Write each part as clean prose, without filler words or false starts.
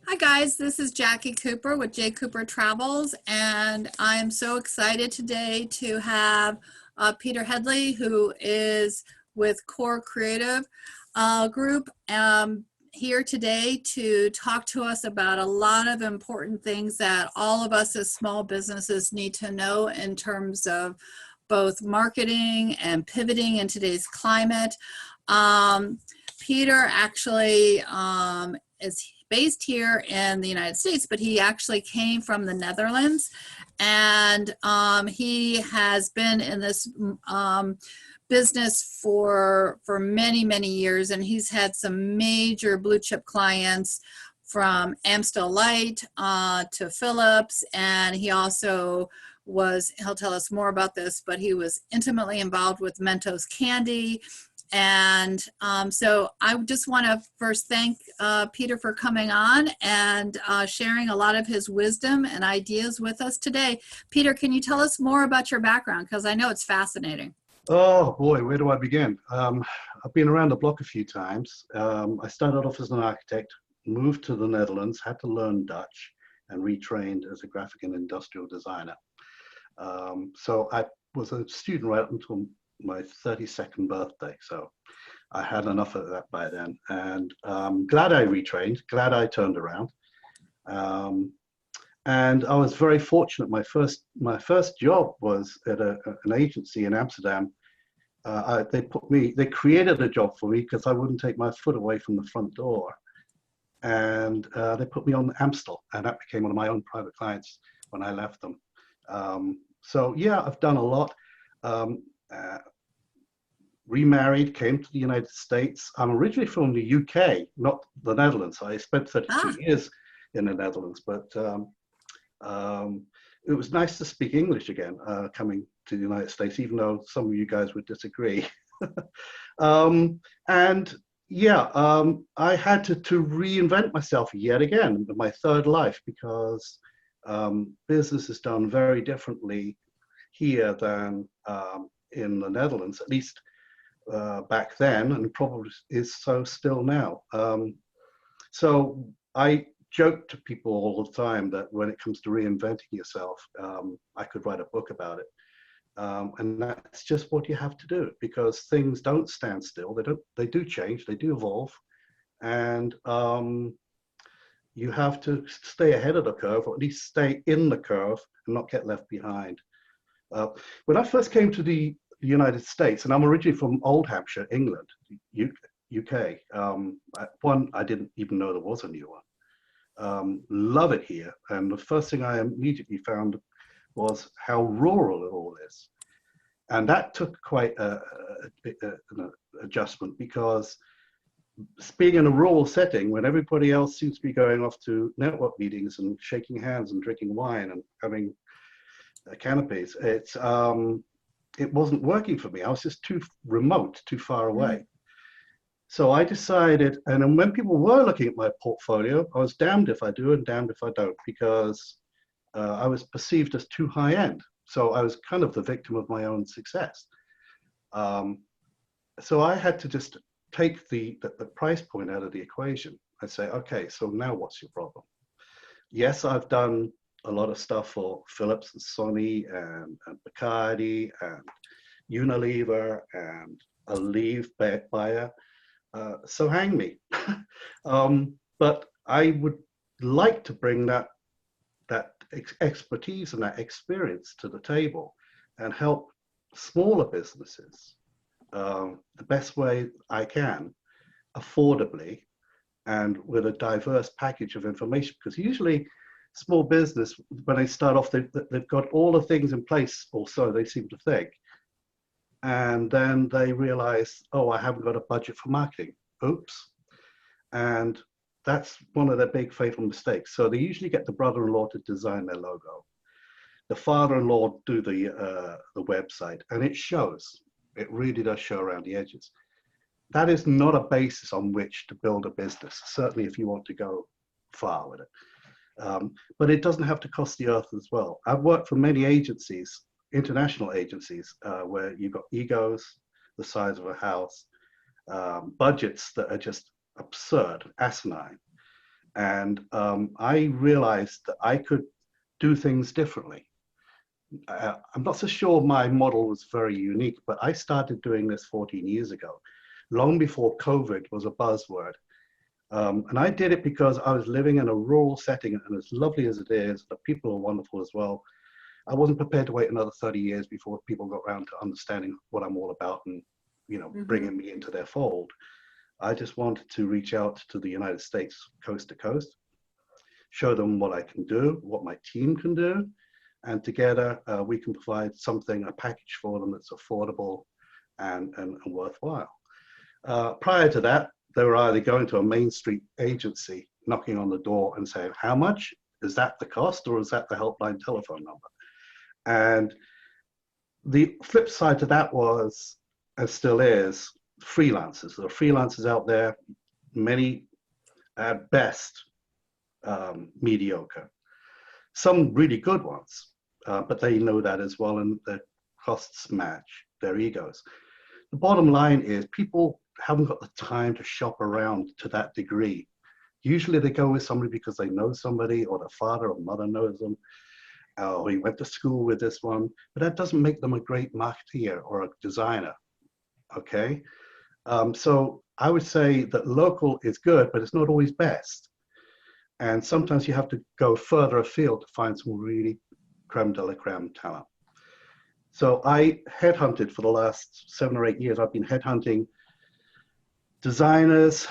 Hi guys, this is Jackie Cooper with JCooperTravels, and I am so excited today to have Peter Hedley, who is with Core Creative Group, here today to talk to us about a lot of important things that all of us as small businesses need to know in terms of both marketing and pivoting in today's climate. Peter actually is based here in the United States, but he actually came from the Netherlands, and he has been in this business for many years, and he's had some major blue chip clients from Amstel Light to Phillips, and he also he'll tell us more about this, but he was intimately involved with Mentos candy. And so I just want to first thank Peter for coming on and sharing a lot of his wisdom and ideas with us today. Peter, can you tell us more about your background? Because I know it's fascinating. Oh boy, where do I begin? I've been around the block a few times. I started off as an architect, moved to the Netherlands, had to learn Dutch, and retrained as a graphic and industrial designer. So I was a student right up until my 32nd birthday. So I had enough of that by then. And glad I retrained, glad I turned around. And I was very fortunate. My first job was at an agency in Amsterdam. They created a job for me because I wouldn't take my foot away from the front door. And they put me on Amstel, and that became one of my own private clients when I left them. So yeah, I've done a lot. Remarried, came to the United States. I'm originally from the UK, not the Netherlands. I spent 32 Ah, years in the Netherlands, but it was nice to speak English again, coming to the United States, even though some of you guys would disagree. And yeah, I had to reinvent myself yet again in my third life because business is done very differently here than in the Netherlands, at least back then, and probably is so still now. So I joke to people all the time that when it comes to reinventing yourself, I could write a book about it. And that's just what you have to do because things don't stand still. They do change, they do evolve. And you have to stay ahead of the curve, or at least stay in the curve and not get left behind. When I first came to the United States, and I'm originally from Old Hampshire, England, UK. One, I didn't even know there was a new one. Love it here. And the first thing I immediately found was how rural it all is. And that took quite an adjustment because being in a rural setting when everybody else seems to be going off to network meetings and shaking hands and drinking wine and having canopies, it wasn't working for me. I was just too remote, too far away. So I decided, and then when people were looking at my portfolio, I was damned if I do and damned if I don't, because I was perceived as too high end. So I was kind of the victim of my own success. So I had to just take the price point out of the equation. I say, okay, so now what's your problem? Yes, I've done a lot of stuff for Phillips and Sony and Bacardi and Unilever and a leave buyer. So hang me. But I would like to bring that expertise and that experience to the table and help smaller businesses the best way I can, affordably, and with a diverse package of information. Because usually small business, when they start off, they've got all the things in place, or so they seem to think. And then they realize, oh, I haven't got a budget for marketing. Oops. And that's one of their big fatal mistakes. So they usually get the brother-in-law to design their logo. The father-in-law do the website, and it shows. It really does show around the edges. That is not a basis on which to build a business, certainly if you want to go far with it. But it doesn't have to cost the earth as well. I've worked for many agencies, international agencies, where you've got egos the size of a house, budgets that are just absurd, asinine. And I realized that I could do things differently. I'm not so sure my model was very unique, but I started doing this 14 years ago, long before COVID was a buzzword. And I did it because I was living in a rural setting, and as lovely as it is, the people are wonderful as well. I wasn't prepared to wait another 30 years before people got around to understanding what I'm all about and, Mm-hmm. bringing me into their fold. I just wanted to reach out to the United States coast to coast, show them what I can do, what my team can do, and together we can provide something, a package for them that's affordable and worthwhile. Prior to that, they were either going to a Main Street agency, knocking on the door and saying, how much? Is that the cost, or is that the helpline telephone number? And the flip side to that was, and still is, freelancers. There are freelancers out there, many at best mediocre, some really good ones, but they know that as well, and the costs match their egos. The bottom line is people haven't got the time to shop around to that degree. Usually they go with somebody because they know somebody, or their father or mother knows them, or he went to school with this one, but that doesn't make them a great marketeer or a designer, okay? So I would say that local is good, but it's not always best. And sometimes you have to go further afield to find some really creme de la creme talent. So I headhunted for the last 7 or 8 years. I've been headhunting designers,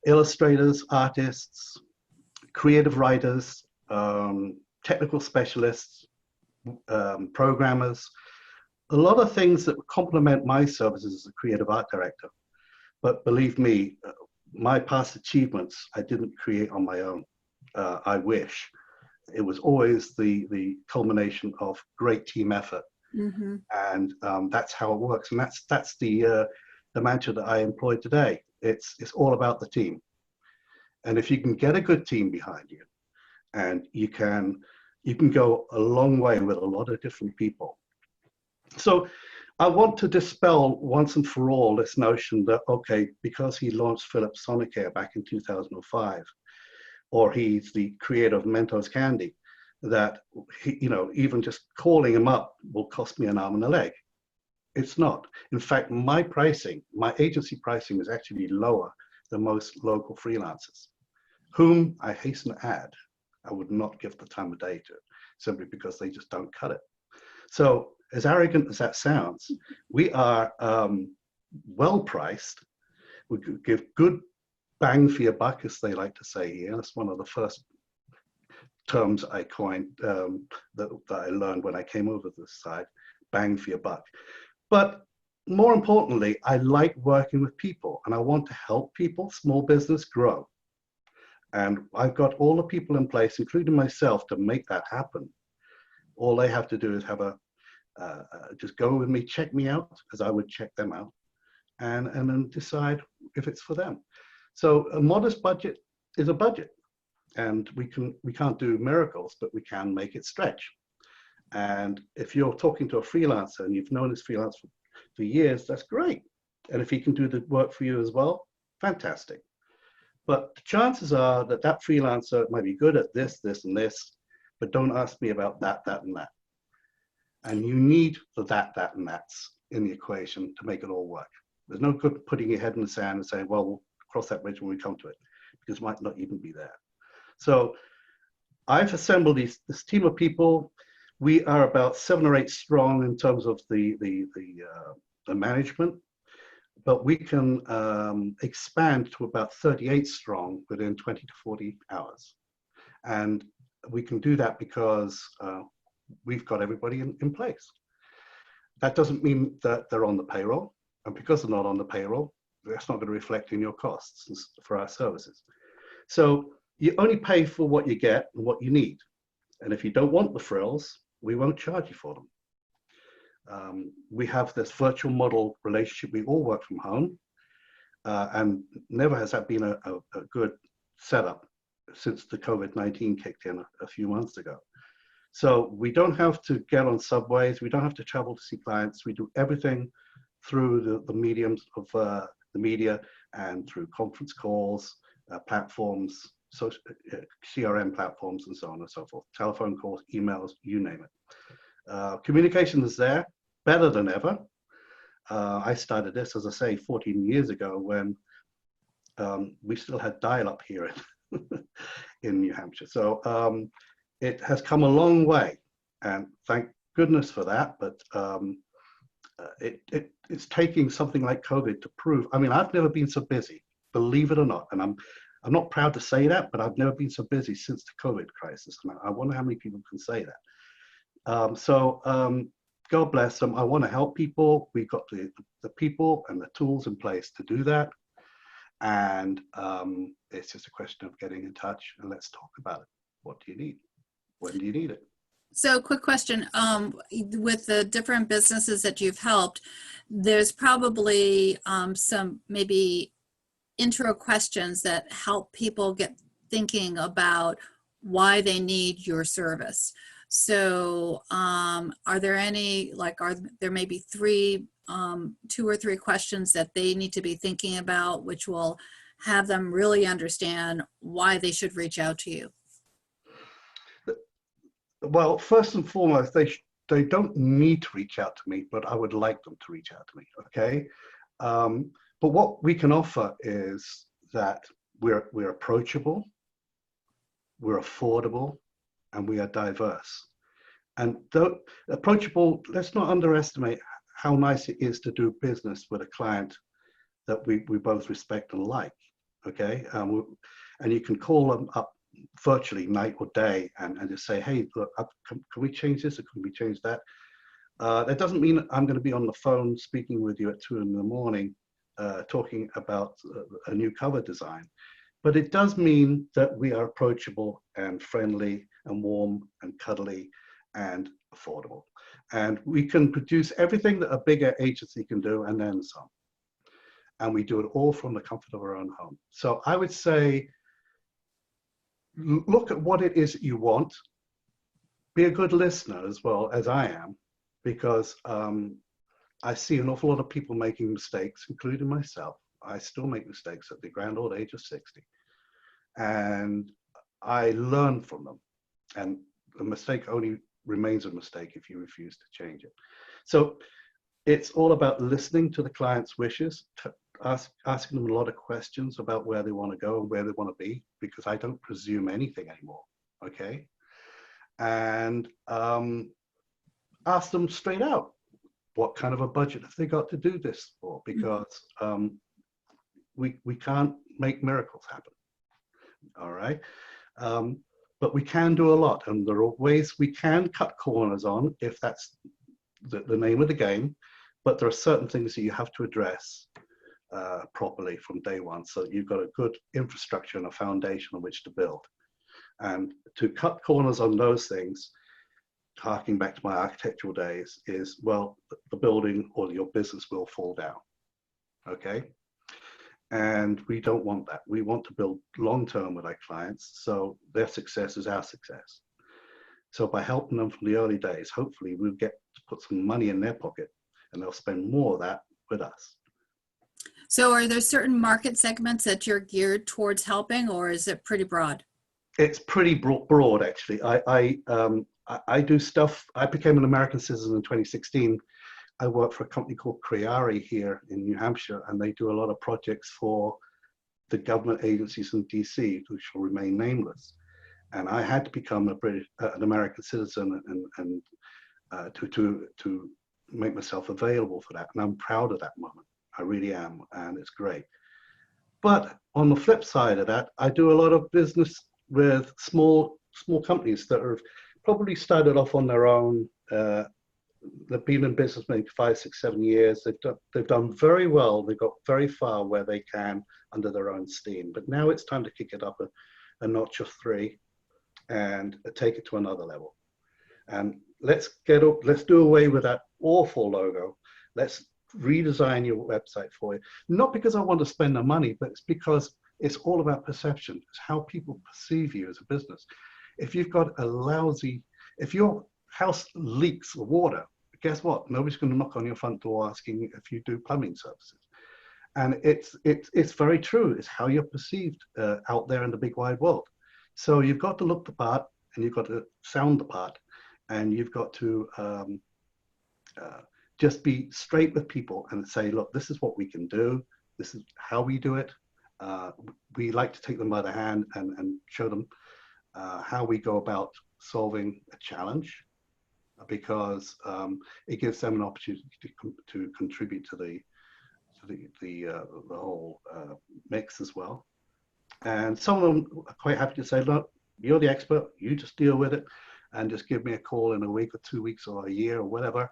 illustrators, artists, creative writers, technical specialists, programmers, a lot of things that complement my services as a creative art director. But believe me, my past achievements I didn't create on my own. I wish. It was always the culmination of great team effort. Mm-hmm. And that's how it works. And that's the mantra that I employ today. It's all about the team. And if you can get a good team behind you, and you can go a long way with a lot of different people. So I want to dispel once and for all this notion that, okay, because he launched Phillips Sonicare back in 2005, or he's the creator of Mentos candy, that he, even just calling him up will cost me an arm and a leg. It's not. In fact, my pricing, my agency pricing, is actually lower than most local freelancers, whom I hasten to add, I would not give the time of day to, simply because they just don't cut it. So as arrogant as that sounds, we are well priced. We could give good bang for your buck, as they like to say here. That's one of the first terms I coined that I learned when I came over this side, bang for your buck. But more importantly, I like working with people, and I want to help people, small business, grow. And I've got all the people in place, including myself, to make that happen. All they have to do is have just go with me, check me out, as I would check them out, and then decide if it's for them. So a modest budget is a budget, and we can't do miracles, but we can make it stretch. And if you're talking to a freelancer and you've known this freelancer for years, that's great. And if he can do the work for you as well, fantastic. But the chances are that that freelancer might be good at this, this, and this, but don't ask me about that, that, and that. And you need the that, and that's in the equation to make it all work. There's no good putting your head in the sand and saying, well, we'll cross that bridge when we come to it, because it might not even be there. So I've assembled this team of people. We are about 7 or 8 strong in terms of the management, but we can expand to about 38 strong within 20 to 40 hours. And we can do that because we've got everybody in place. That doesn't mean that they're on the payroll. And because they're not on the payroll, that's not going to reflect in your costs for our services. So you only pay for what you get and what you need. And if you don't want the frills, we won't charge you for them. We have this virtual model relationship. We all work from home. And never has that been a good setup since the COVID-19 kicked in a few months ago. So we don't have to get on subways. We don't have to travel to see clients. We do everything through the mediums of the media and through conference calls, platforms, CRM platforms and so on and so forth, telephone calls, emails, you name it. Communication is there, better than ever. I started this, as I say, 14 years ago when we still had dial-up here in New Hampshire. So it has come a long way, and thank goodness for that. But it's taking something like COVID to prove. I mean, I've never been so busy, believe it or not, and I'm not proud to say that, but I've never been so busy since the COVID crisis. And I wonder how many people can say that. God bless them. I want to help people. We've got the people and the tools in place to do that. And it's just a question of getting in touch and let's talk about it. What do you need? When do you need it? So quick question, with the different businesses that you've helped, there's probably some maybe intro questions that help people get thinking about why they need your service. So are there any, are there maybe two or three questions that they need to be thinking about, which will have them really understand why they should reach out to you? Well, first and foremost, they don't need to reach out to me, but I would like them to reach out to me, okay? But what we can offer is that we're approachable, we're affordable, and we are diverse. And approachable, let's not underestimate how nice it is to do business with a client that we both respect and like, okay? And you can call them up virtually night or day and just say, hey, look, can we change this or can we change that? That doesn't mean I'm going to be on the phone speaking with you at 2 in the morning talking about a new cover design. But it does mean that we are approachable and friendly and warm and cuddly and affordable. And we can produce everything that a bigger agency can do and then some. And we do it all from the comfort of our own home. So I would say, look at what it is that you want. Be a good listener as well as I am, because I see an awful lot of people making mistakes, including myself. I still make mistakes at the grand old age of 60. And I learn from them. And the mistake only remains a mistake if you refuse to change it. So it's all about listening to the client's wishes, asking them a lot of questions about where they want to go and where they want to be, because I don't presume anything anymore, okay? And ask them straight out, what kind of a budget have they got to do this for? Because we can't make miracles happen, all right? But we can do a lot, and there are ways we can cut corners on if that's the name of the game, but there are certain things that you have to address properly from day one, so that you've got a good infrastructure and a foundation on which to build. And to cut corners on those things, harking back to my architectural days, is, well, the building or your business will fall down, okay? And we don't want that. We want to build long-term with our clients, so their success is our success. So by helping them from the early days, hopefully we'll get to put some money in their pocket and they'll spend more of that with us. So are there certain market segments that you're geared towards helping, or is it pretty broad? It's pretty broad, actually. I do stuff. I became an American citizen in 2016. I work for a company called Creari here in New Hampshire, and they do a lot of projects for the government agencies in DC, who shall remain nameless. And I had to become an American citizen and to make myself available for that. And I'm proud of that moment. I really am, and it's great. But on the flip side of that, I do a lot of business with small companies that are probably started off on their own. They've been in business maybe 5, 6, 7 years. They've done very well. They've got very far where they can under their own steam. But now it's time to kick it up a notch or 3 and take it to another level. And let's do away with that awful logo. Let's redesign your website for you. Not because I want to spend the money, but it's because it's all about perception. It's how people perceive you as a business. If you've got if your house leaks water, guess what? Nobody's going to knock on your front door asking if you do plumbing services. And it's very true. It's how you're perceived out there in the big wide world. So you've got to look the part, and you've got to sound the part, and you've got to just be straight with people and say, look, this is what we can do. This is how we do it. We like to take them by the hand and show them how we go about solving a challenge, because it gives them an opportunity to contribute to the whole mix as well. And some of them are quite happy to say, look, you're the expert, you just deal with it, and just give me a call in a week or 2 weeks or a year or whatever,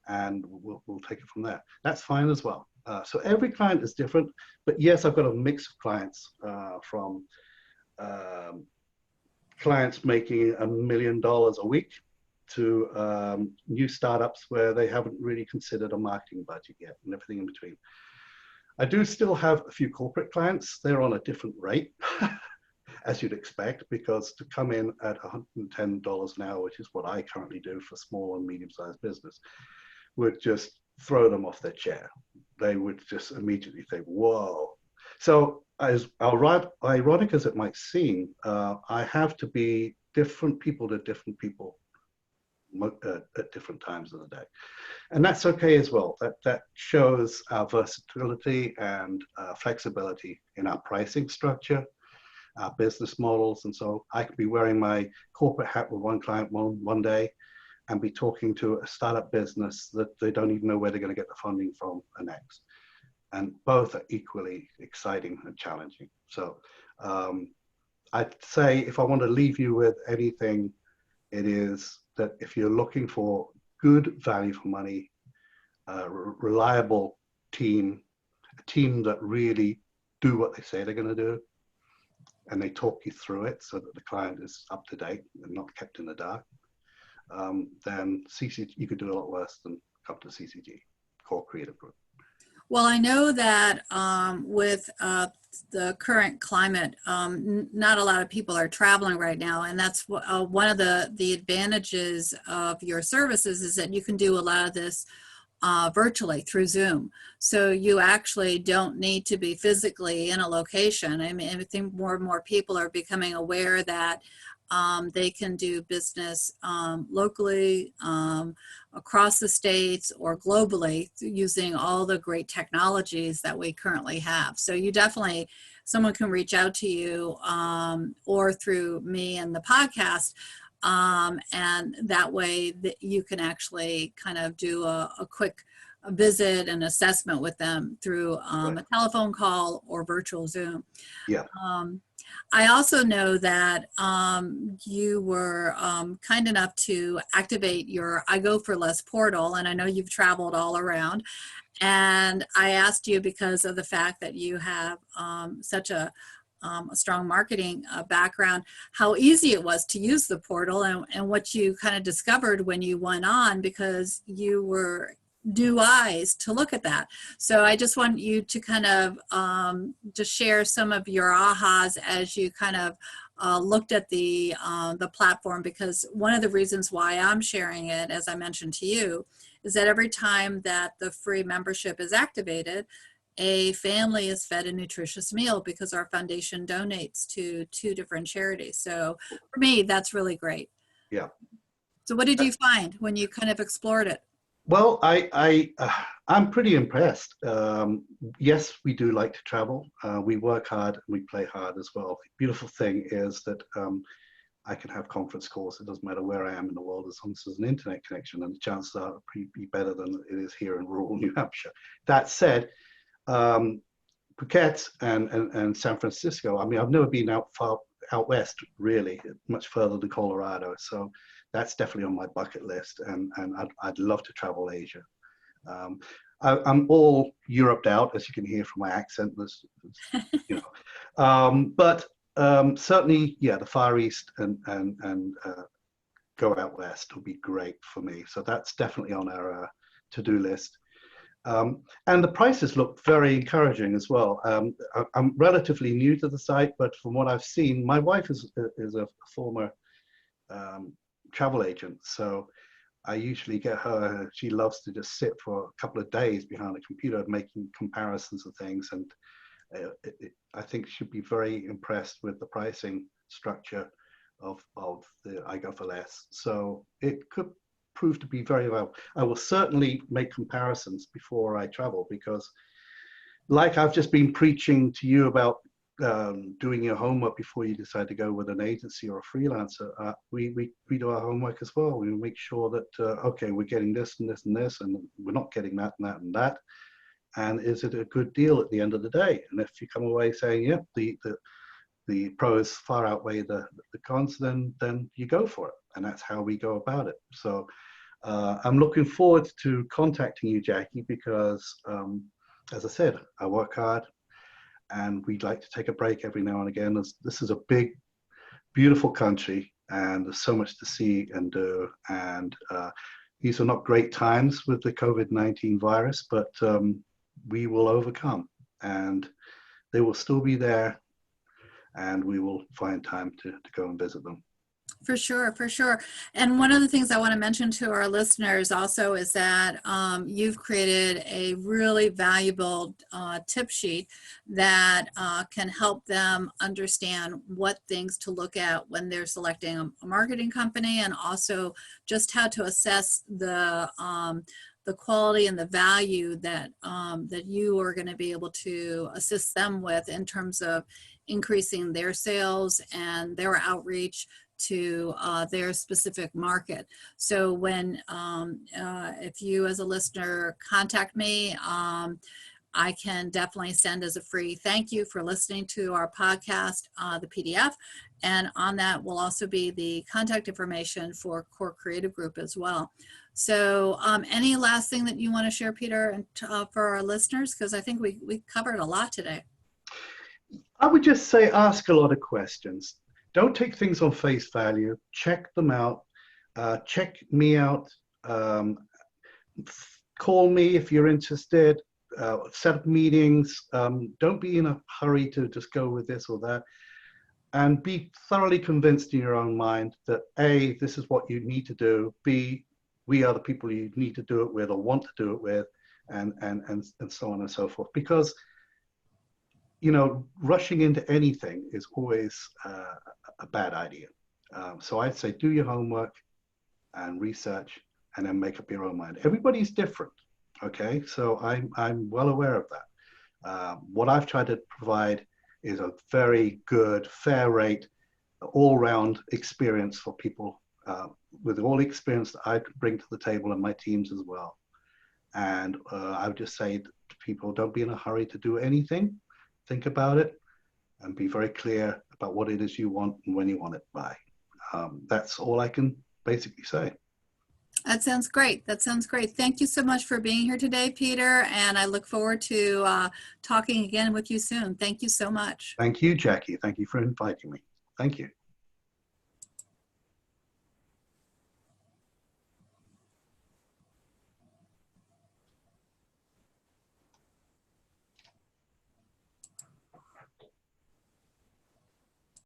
and we'll take it from there. That's fine as well. So every client is different, but yes, I've got a mix of clients, from clients making $1 million a week to new startups where they haven't really considered a marketing budget yet, and everything in between. I do still have a few corporate clients. They're on a different rate, as you'd expect, because to come in at $110 an hour, which is what I currently do for small and medium-sized business, would just throw them off their chair. They would just immediately think, whoa. So as ironic as it might seem, I have to be different people to different people at different times of the day. And that's okay as well. That shows our versatility and flexibility in our pricing structure, our business models. And so I could be wearing my corporate hat with one client one day and be talking to a startup business that they don't even know where they're going to get the funding from the next. And both are equally exciting and challenging. So I'd say if I want to leave you with anything, it is that if you're looking for good value for money, reliable team, a team that really do what they say they're going to do, and they talk you through it so that the client is up to date and not kept in the dark, then CCG, you could do a lot worse than come to CCG, Core Creative Group. Well, I know that with the current climate, not a lot of people are traveling right now, and that's one of the advantages of your services is that you can do a lot of this virtually through Zoom. So you actually don't need to be physically in a location. I mean, I think more and more people are becoming aware that they can do business locally, across the states, or globally using all the great technologies that we currently have. So you definitely, someone can reach out to you or through me and the podcast, and that way that you can actually kind of do a quick visit and assessment with them through a telephone call or virtual Zoom. Yeah. I also know that you were kind enough to activate your I Go for Less portal, and I know you've traveled all around. And I asked you because of the fact that you have such a strong marketing background, how easy it was to use the portal, and what you kind of discovered when you went on, because you were new eyes to look at that. So I just want you to kind of just share some of your ahas as you kind of looked at the platform, because one of the reasons why I'm sharing it, as I mentioned to you, is that every time that the free membership is activated, a family is fed a nutritious meal, because our foundation donates to 2 different charities. So for me, that's really great. Yeah. So what did you find when you kind of explored it? Well, I'm pretty impressed. Yes, we do like to travel. We work hard and we play hard as well. The beautiful thing is that I can have conference calls. It doesn't matter where I am in the world, as long as there's an internet connection, and the chances are pretty better than it is here in rural New Hampshire. That said, Phuket and San Francisco, I mean, I've never been out west, really, much further than Colorado. So that's definitely on my bucket list, and I'd love to travel Asia. I'm all Europed out, as you can hear from my accent. You know, but certainly, yeah, the Far East and go out west would be great for me. So that's definitely on our to-do list. And the prices look very encouraging as well. I'm relatively new to the site, but from what I've seen, my wife is a former travel agent. So I usually get her, she loves to just sit for a couple of days behind the computer making comparisons of things. And I think she'd be very impressed with the pricing structure of the I Go For Less. So it could prove to be very well. I will certainly make comparisons before I travel, because like I've just been preaching to you about doing your homework before you decide to go with an agency or a freelancer, we do our homework as well. We make sure that, okay, we're getting this and this and this, and we're not getting that and that and that. And is it a good deal at the end of the day? And if you come away saying, yep, the pros far outweigh the cons, then you go for it. And that's how we go about it. So I'm looking forward to contacting you, Jackie, because as I said, I work hard, and we'd like to take a break every now and again. This is a big, beautiful country, and there's so much to see and do. And these are not great times with the COVID-19 virus, but we will overcome, and they will still be there, and we will find time to go and visit them. For sure, for sure. And one of the things I want to mention to our listeners also is that you've created a really valuable tip sheet that can help them understand what things to look at when they're selecting a marketing company, and also just how to assess the quality and the value that that you are going to be able to assist them with in terms of increasing their sales and their outreach to their specific market. So when, if you as a listener contact me, I can definitely send as a free thank you for listening to our podcast, the PDF. And on that will also be the contact information for Core Creative Group as well. So any last thing that you want to share, Peter, and for our listeners? Because I think we covered a lot today. I would just say ask a lot of questions. Don't take things on face value. Check them out. Check me out. Call me if you're interested. Set up meetings. Don't be in a hurry to just go with this or that. And be thoroughly convinced in your own mind that A, this is what you need to do. B, we are the people you need to do it with or want to do it with, and so on and so forth. Because rushing into anything is always a bad idea. So I'd say do your homework and research, and then make up your own mind. Everybody's different, okay? So I'm well aware of that. What I've tried to provide is a very good, fair rate, all-round experience for people with all the experience that I could bring to the table, and my teams as well. And I would just say to people, don't be in a hurry to do anything. Think about it and be very clear about what it is you want and when you want it by. That's all I can basically say. That sounds great. That sounds great. Thank you so much for being here today, Peter. And I look forward to talking again with you soon. Thank you so much. Thank you, Jackie. Thank you for inviting me. Thank you.